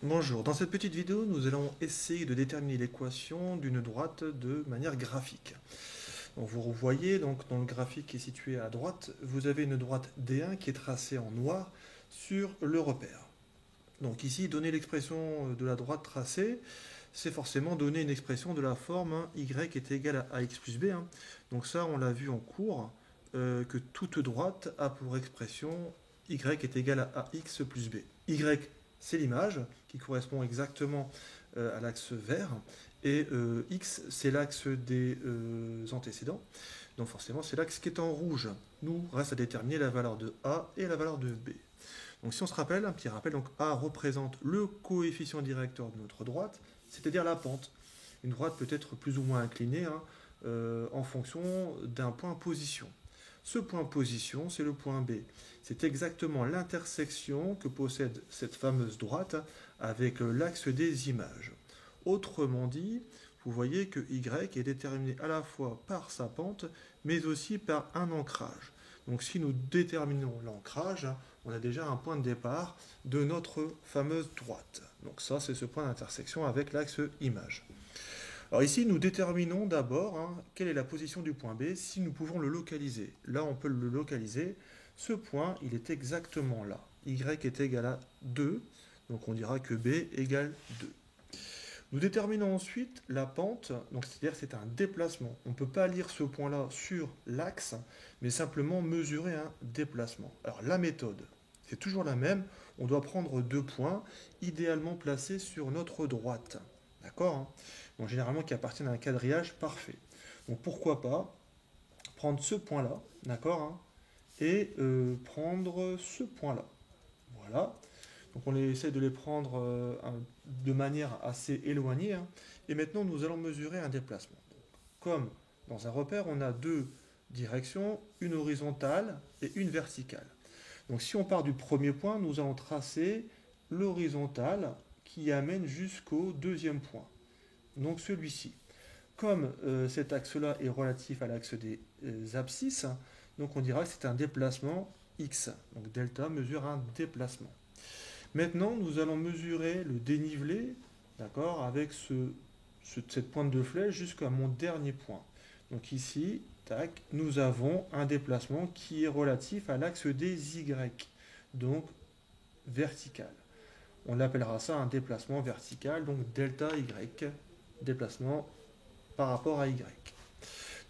Bonjour, dans cette petite vidéo, nous allons essayer de déterminer l'équation d'une droite de manière graphique. Donc vous voyez, donc, dans le graphique qui est situé à droite, vous avez une droite D1 qui est tracée en noir sur le repère. Donc ici, donner l'expression de la droite tracée, c'est forcément donner une expression de la forme y est égal à ax plus b. Donc ça, on l'a vu en cours, que toute droite a pour expression y est égal à ax plus b. Y, c'est l'image qui correspond exactement à l'axe vert, et x, c'est l'axe des antécédents. Donc forcément, c'est l'axe qui est en rouge. Nous, reste à déterminer la valeur de a et la valeur de b. Donc si on se rappelle, un petit rappel, donc A représente le coefficient directeur de notre droite, c'est-à-dire la pente. Une droite peut être plus ou moins inclinée en fonction d'un point position. Ce point position, c'est le point B. C'est exactement l'intersection que possède cette fameuse droite avec l'axe des images. Autrement dit, vous voyez que Y est déterminé à la fois par sa pente, mais aussi par un ancrage. Donc si nous déterminons l'ancrage, on a déjà un point de départ de notre fameuse droite. Donc ça, c'est ce point d'intersection avec l'axe image. Alors ici, nous déterminons d'abord quelle est la position du point B, si nous pouvons le localiser. Là, on peut le localiser. Ce point, il est exactement là. Y est égal à 2, donc on dira que B égale 2. Nous déterminons ensuite la pente, donc c'est-à-dire c'est un déplacement. On ne peut pas lire ce point-là sur l'axe, mais simplement mesurer un déplacement. Alors la méthode, c'est toujours la même. On doit prendre deux points, idéalement placés sur notre droite. D'accord. Donc généralement qui appartiennent à un quadrillage parfait. Donc pourquoi pas prendre ce point-là, d'accord, et prendre ce point-là. Voilà. Donc on essaie de les prendre de manière assez éloignée. Et maintenant, nous allons mesurer un déplacement. Donc, comme dans un repère, on a deux directions, une horizontale et une verticale. Donc si on part du premier point, nous allons tracer l'horizontale qui amène jusqu'au deuxième point. Donc celui-ci. Comme cet axe-là est relatif à l'axe des abscisses, donc on dira que c'est un déplacement x. Donc delta mesure un déplacement. Maintenant, nous allons mesurer le dénivelé, d'accord, avec cette pointe de flèche jusqu'à mon dernier point. Donc ici, tac, nous avons un déplacement qui est relatif à l'axe des y, donc vertical. On appellera ça un déplacement vertical, donc delta y, déplacement par rapport à y.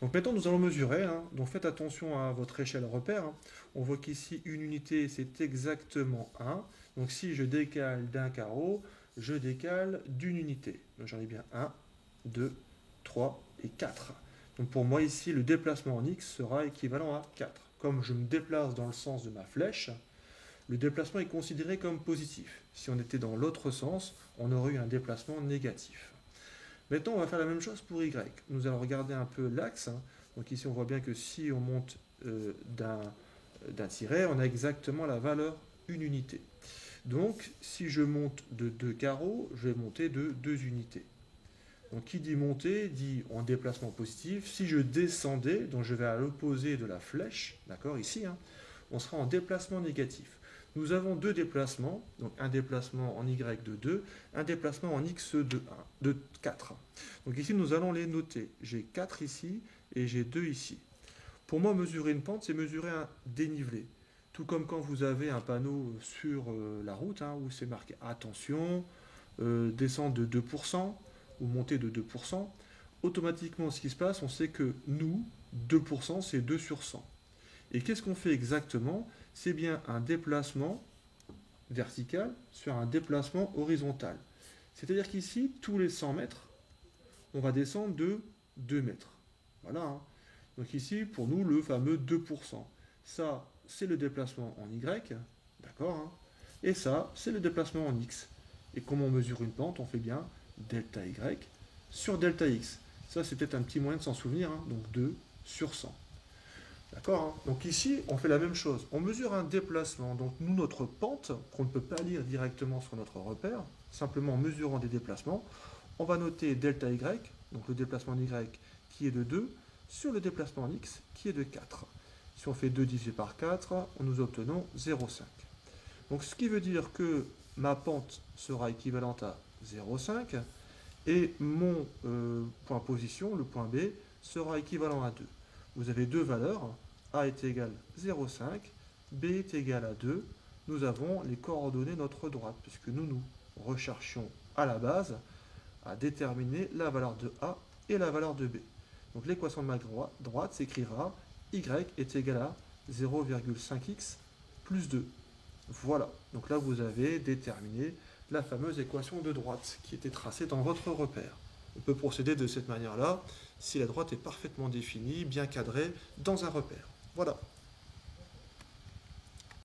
Donc maintenant, nous allons mesurer. Donc faites attention à votre échelle repère. On voit qu'ici, une unité, c'est exactement 1. Donc si je décale d'un carreau, je décale d'une unité. Donc j'en ai bien 1, 2, 3 et 4. Donc pour moi, ici, le déplacement en x sera équivalent à 4. Comme je me déplace dans le sens de ma flèche, le déplacement est considéré comme positif. Si on était dans l'autre sens, on aurait eu un déplacement négatif. Maintenant, on va faire la même chose pour Y. Nous allons regarder un peu l'axe. Donc ici, on voit bien que si on monte d'un tiret, on a exactement la valeur une unité. Donc, si je monte de 2 carreaux, je vais monter de 2 unités. Donc, qui dit monter, dit en déplacement positif. Si je descendais, donc je vais à l'opposé de la flèche, d'accord, ici, on sera en déplacement négatif. Nous avons deux déplacements, donc un déplacement en y de 2, un déplacement en x de 4. Donc ici, nous allons les noter. J'ai 4 ici et j'ai 2 ici. Pour moi, mesurer une pente, c'est mesurer un dénivelé. Tout comme quand vous avez un panneau sur la route où c'est marqué attention, descendre de 2% ou monter de 2%. Automatiquement, ce qui se passe, on sait que nous, 2%, c'est 2 sur 100. Et qu'est-ce qu'on fait exactement? C'est bien un déplacement vertical sur un déplacement horizontal. C'est-à-dire qu'ici, tous les 100 mètres, on va descendre de 2 mètres. Voilà. Donc ici, pour nous, le fameux 2%. Ça, c'est le déplacement en Y, d'accord. Et ça, c'est le déplacement en X. Et comme on mesure une pente, on fait bien delta Y sur delta X. Ça, c'est peut-être un petit moyen de s'en souvenir, donc 2 sur 100. D'accord. Donc ici, on fait la même chose. On mesure un déplacement. Donc nous, notre pente, qu'on ne peut pas lire directement sur notre repère, simplement en mesurant des déplacements, on va noter delta y, donc le déplacement y qui est de 2, sur le déplacement en x qui est de 4. Si on fait 2 divisé par 4, nous obtenons 0,5. Donc ce qui veut dire que ma pente sera équivalente à 0,5 et mon point position, le point B, sera équivalent à 2. Vous avez deux valeurs, A est égal à 0,5, B est égal à 2. Nous avons les coordonnées de notre droite, puisque nous recherchions à la base à déterminer la valeur de A et la valeur de B. Donc l'équation de ma droite s'écrira y est égal à 0,5x plus 2. Voilà, donc là vous avez déterminé la fameuse équation de droite qui était tracée dans votre repère. On peut procéder de cette manière-là si la droite est parfaitement définie, bien cadrée dans un repère. Voilà.